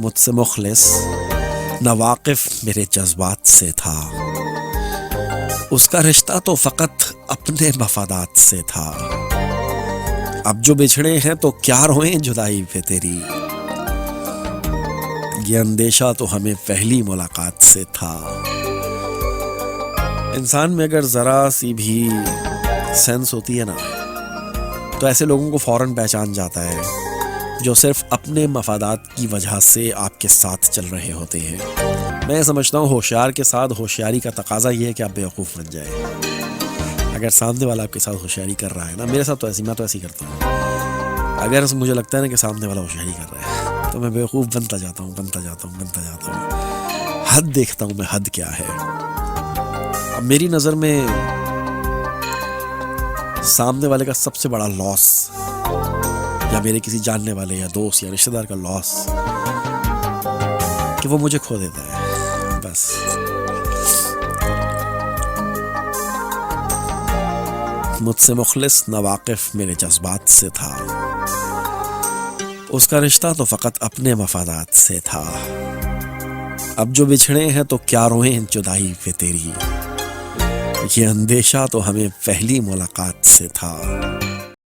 मुझसे मुखलिस न वाकिफ मेरे जज्बात से था। उसका रिश्ता तो फकत अपने मफादात से था। अब जो बिछड़े हैं तो क्या रोएं जुदाई पे तेरी, ये अंदेशा तो हमें पहली मुलाकात से था। इंसान में अगर ज़रा सी भी सेंस होती है ना, तो ऐसे लोगों को फ़ौरन पहचान जाता है जो सिर्फ अपने मफादात की वजह से आपके साथ चल रहे होते हैं। मैं समझता हूँ होशियार के साथ होशियारी का तकाजा ये है कि आप बेवकूफ़ बन जाए। अगर सामने वाला आपके साथ होशियारी कर रहा है ना, मेरे साथ तो मैं तो ऐसे ही करता हूँ। अगर मुझे लगता है ना कि सामने वाला होशियारी कर रहा है, तो मैं बेवकूफ़ बनता जाता हूँ। हद देखता हूँ मैं, हद क्या है। अब मेरी नज़र में सामने वाले का सबसे बड़ा लॉस, या मेरे किसी जानने वाले या दोस्त या रिश्तेदार का लॉस, कि वो मुझे खो देता है। बस मुझसे मुखलिस न वाकिफ मेरे जज्बात से था। उसका रिश्ता तो फकत अपने मफादात से था। अब जो बिछड़े हैं तो क्या रोएं जुदाई पे तेरी, ये अंदेशा तो हमें पहली मुलाकात से था।